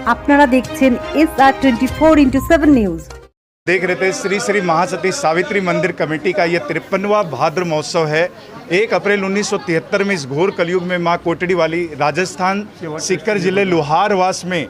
আপনারা দেখছেন SR24x7 news. देख रहे थे श्री श्री महासती सावित्री मंदिर कमेटी का ये 53वां भाद्र महोत्सव है। 1 अप्रैल 1973 में इस घोर कलयुग में माँ कोटड़ी वाली राजस्थान सीकर जिले लोहारवास में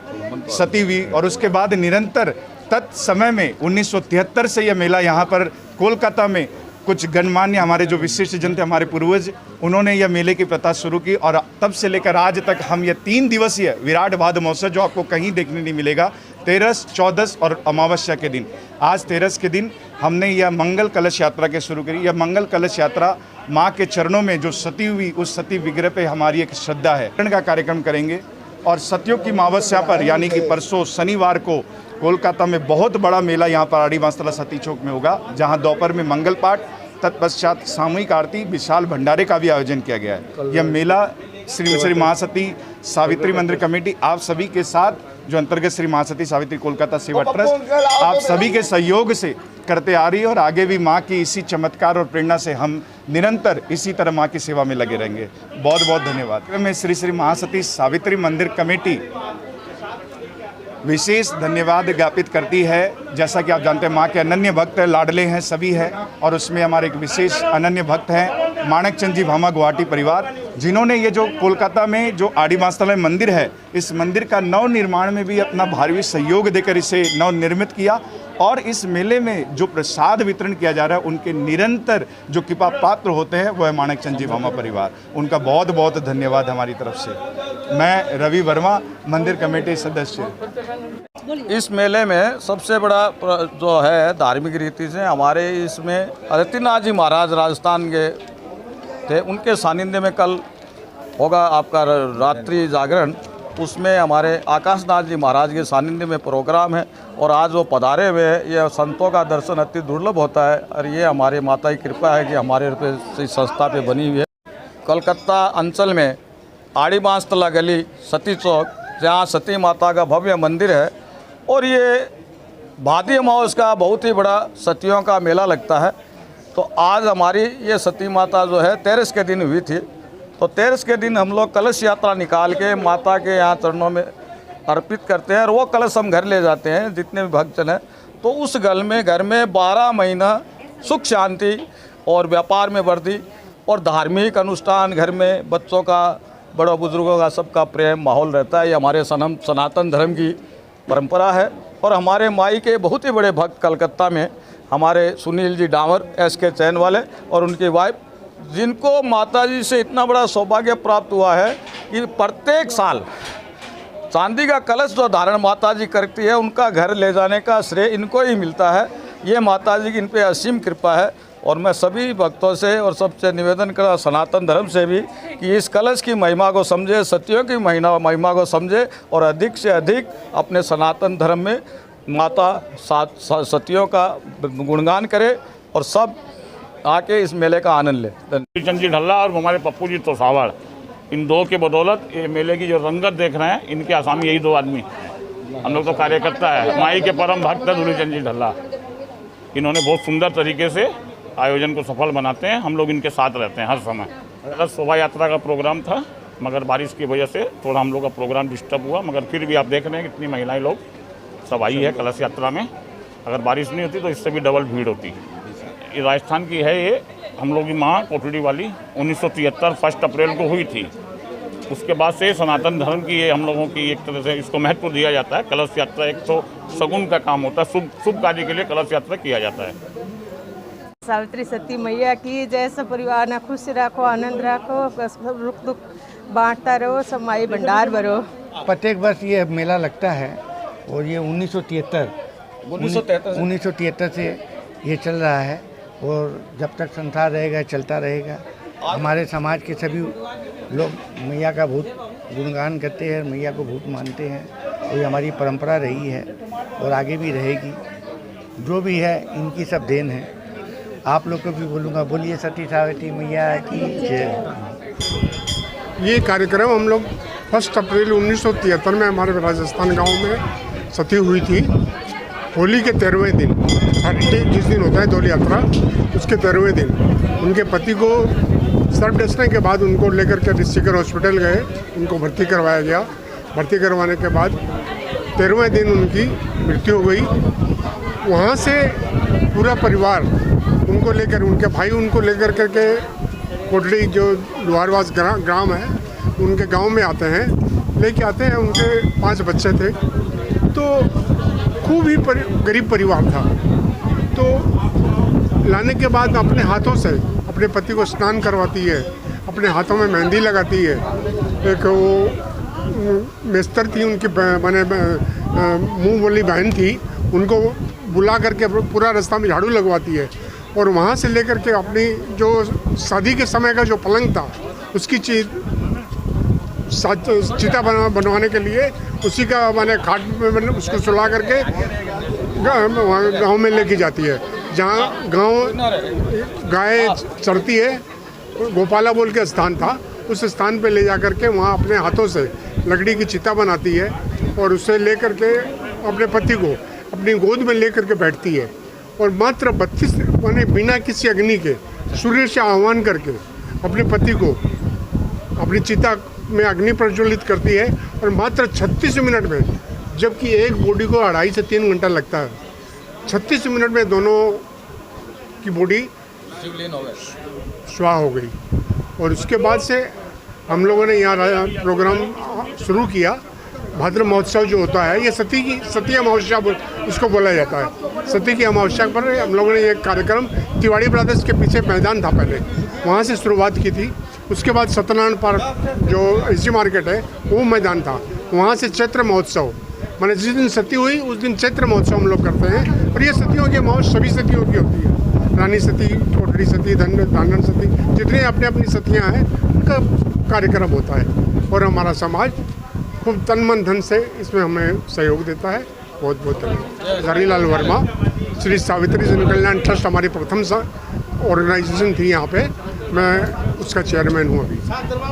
सती हुई और उसके बाद निरंतर तत्समय में 1973 से यह मेला यहाँ पर कोलकाता में कुछ गणमान्य हमारे जो विशिष्ट जन थे, हमारे पूर्वज, उन्होंने यह मेले की प्रथा शुरू की और तब से लेकर आज तक हम यह 3 दिवसीय विराट भाद्र महोत्सव जो आपको कहीं देखने नहीं मिलेगा, 13, 14 और अमावस्या के दिन, आज 13 के दिन हमने यह मंगल कलश यात्रा के शुरू करी। यह मंगल कलश यात्रा माँ के चरणों में जो सती हुई उस सती विग्रह पे हमारी एक श्रद्धा है। का कार्यक्रम करेंगे और सतियों की अमावस्या पर यानी कि परसों शनिवार को कोलकाता में बहुत बड़ा मेला यहाँ पर आड़ी मास्तला सती चौक में होगा, जहाँ दोपहर में मंगल पाठ, तत्पश्चात सामूहिक आरती, विशाल भंडारे का भी आयोजन किया गया है। यह मेला श्री श्री महासती सावित्री मंदिर कमेटी आप सभी के साथ, जो अंतर्गत श्री महासती सावित्री कोलकाता सेवा ट्रस्ट, आप सभी के सहयोग से करते आ रही है और आगे भी माँ की इसी चमत्कार और प्रेरणा से हम निरंतर इसी तरह माँ की सेवा में लगे रहेंगे। बहुत बहुत धन्यवाद। मैं श्री श्री महासती सावित्री मंदिर कमेटी विशेष धन्यवाद ज्ञापित करती है। जैसा कि आप जानते हैं, माँ के अनन्य भक्त लाडले हैं, सभी हैं, और उसमें हमारे एक विशेष अनन्य भक्त हैं माणक चंद जी भामा गुवाहाटी परिवार, जिन्होंने ये जो कोलकाता में जो आड़ी मास्तला मंदिर है, इस मंदिर का नव निर्माण में भी अपना भारी सहयोग देकर इसे नव निर्मित किया और इस मेले में जो प्रसाद वितरण किया जा रहा है, उनके निरंतर जो कृपा पात्र होते हैं वह माणक चंद जी भामा परिवार, उनका बहुत बहुत धन्यवाद हमारी तरफ से। मैं रवि वर्मा, मंदिर कमेटी सदस्य। इस मेले में सबसे बड़ा जो है धार्मिक रीति से हमारे इसमें अदितिनाथ जी महाराज राजस्थान के थे, उनके सानिध्य में कल होगा आपका रात्रि जागरण। उसमें हमारे आकाशनाथ जी महाराज के सानिध्य में प्रोग्राम है और आज वो पधारे हुए हैं। यह संतों का दर्शन अति दुर्लभ होता है और ये हमारे माता की कृपा है कि हमारे पे संस्था पे बनी हुई है। कलकत्ता अंचल में आड़ी मास्तला गली सती चौक, जहाँ सती माता का भव्य मंदिर है और ये भाद्र मास का बहुत ही बड़ा सतियों का मेला लगता है। तो आज हमारी ये सती माता जो है 13 के दिन हुई थी, तो 13 के दिन हम लोग कलश यात्रा निकाल के माता के यहाँ चरणों में अर्पित करते हैं और वो कलश हम घर ले जाते हैं जितने भी भक्तजन हैं। तो उस घर में 12 महीना सुख शांति और व्यापार में वृद्धि और धार्मिक अनुष्ठान, घर में बच्चों का, बड़ों बुजुर्गों का, सबका प्रेम माहौल रहता है। ये हमारे सनातन धर्म की परंपरा है। और हमारे माई के बहुत ही बड़े भक्त कलकत्ता में हमारे सुनील जी डावर SK चैन वाले और उनकी वाइफ, जिनको माता जी से इतना बड़ा सौभाग्य प्राप्त हुआ है कि प्रत्येक साल चांदी का कलश जो धारण माता जी करती है, उनका घर ले जाने का श्रेय इनको ही मिलता है। ये माता जी की इन पे असीम कृपा है। और मैं सभी भक्तों से और सबसे निवेदन करा, सनातन धर्म से भी, कि इस कलश की महिमा को समझे, सतियों की महिमा को समझे और अधिक से अधिक अपने सनातन धर्म में माता सतियों का गुणगान करे और सब आके इस मेले का आनंद ले। चंद जी ढल्ला और हमारे पप्पू जी तोसावड़, इन दो के बदौलत ये मेले की जो रंगत देख रहे हैं, इनके आसामी यही 2 आदमी, हम लोग तो कार्यकर्ता है। माई के परम भक्त है दूलीचंद जी ढल्ला, इन्होंने बहुत सुंदर तरीके से आयोजन को सफल बनाते हैं। हम लोग इनके साथ रहते हैं हर समय। अगर शोभा यात्रा का प्रोग्राम था, मगर बारिश की वजह से थोड़ा हम लोग का प्रोग्राम डिस्टर्ब हुआ, मगर फिर भी आप देख रहे हैं कितनी महिलाएं लोग सब आई है कलश यात्रा में। अगर बारिश नहीं होती तो इससे भी डबल भीड़ होती। ये राजस्थान की है। ये हम लोग की माँ कोटड़ी वाली 1973 1 अप्रैल को हुई थी। उसके बाद से सनातन धर्म की ये हम लोगों की एक तरह से इसको महत्व दिया जाता है। कलश यात्रा एक तो सगुन का काम होता है, शुभ कार्य के लिए कलश यात्रा किया जाता है। सावित्री सती मैया की जय। सब परिवार ना खुश रखो, आनंद रखो, सब रुख दुख बांटता रहो, सब माई भंडार भरो। प्रत्येक वर्ष ये मेला लगता है और ये 1973 से ये चल रहा है और जब तक संसार रहेगा चलता रहेगा। हमारे समाज के सभी लोग मैया का बहुत गुणगान करते हैं, मैया को बहुत मानते हैं और ये हमारी परंपरा रही है और आगे भी रहेगी। जो भी है इनकी सब देन है। आप लोग को भी बोलूँगा, बोलिए सती सावित्री मैया की जय। ये कार्यक्रम हम लोग 1 अप्रैल 1973 में हमारे राजस्थान गांव में सती हुई थी। होली के 13वें दिन, जिस दिन होता है दौल यात्रा, उसके 13वें दिन उनके पति को सर्फ डसने के बाद उनको लेकर के ऋषिकेश हॉस्पिटल गए, उनको भर्ती करवाया गया। भर्ती करवाने के बाद 13वें दिन उनकी मृत्यु हो गई। वहाँ से पूरा परिवार उनको लेकर, उनके भाई उनको लेकर करके कोटड़ी जो लोहारवास ग्राम है उनके गांव में आते हैं, लेके आते हैं। उनके 5 बच्चे थे, तो खूब ही गरीब परिवार था। तो लाने के बाद अपने हाथों से अपने पति को स्नान करवाती है, अपने हाथों में मेहंदी लगाती है। एक वो मेस्तर थी उनकी, मैंने मुँह बोली बहन थी, उनको बुला करके पूरा रास्ता में झाड़ू लगवाती है। और वहाँ से लेकर के अपनी जो शादी के समय का जो पलंग था उसकी चिता बनवाने के लिए उसी का मैंने खाट में उसको सुला करके गांव में लेके जाती है, जहाँ गाय चरती है। गोपाला बोल के स्थान था, उस स्थान पे ले जा करके वहाँ अपने हाथों से लकड़ी की चिता बनाती है और उसे ले करके अपने पति को अपनी गोद में ले करके बैठती है और मात्र 32 माने बिना किसी अग्नि के सूर्य से आह्वान करके अपने पति को अपनी चिता में अग्नि प्रज्वलित करती है और मात्र 36 मिनट में, जबकि एक बॉडी को 2.5 से 3 घंटा लगता है, 36 मिनट में दोनों की बॉडी स्वाहा हो गई। और उसके बाद से हम लोगों ने यहाँ प्रोग्राम शुरू किया। भाद्र महोत्सव जो होता है, ये सती अमावस्या इसको बोला जाता है। सती की अमावस्या पर हम लोगों ने ये कार्यक्रम तिवाड़ी ब्रदर्स के पीछे मैदान था पहले, वहाँ से शुरुआत की थी। उसके बाद सत्यनारायण पार्क जो एसजी मार्केट है वो मैदान था, वहाँ से चैत्र महोत्सव, माने जिस दिन सती हुई उस दिन चैत्र महोत्सव हम लोग करते हैं। और ये सतियों की अमावस्या सभी सतियों की होती है, रानी सती, कोटड़ी सती, धांगन सती, जितने अपने अपनी सतियाँ हैं उनका कार्यक्रम होता है। और हमारा समाज खूब तन मन धन से इसमें हमें सहयोग देता है। बहुत बहुत धन्यवाद। हरिलाल वर्मा, श्री सावित्री जन कल्याण ट्रस्ट हमारी प्रथम ऑर्गेनाइजेशन थी यहाँ पे, मैं उसका चेयरमैन हूँ अभी।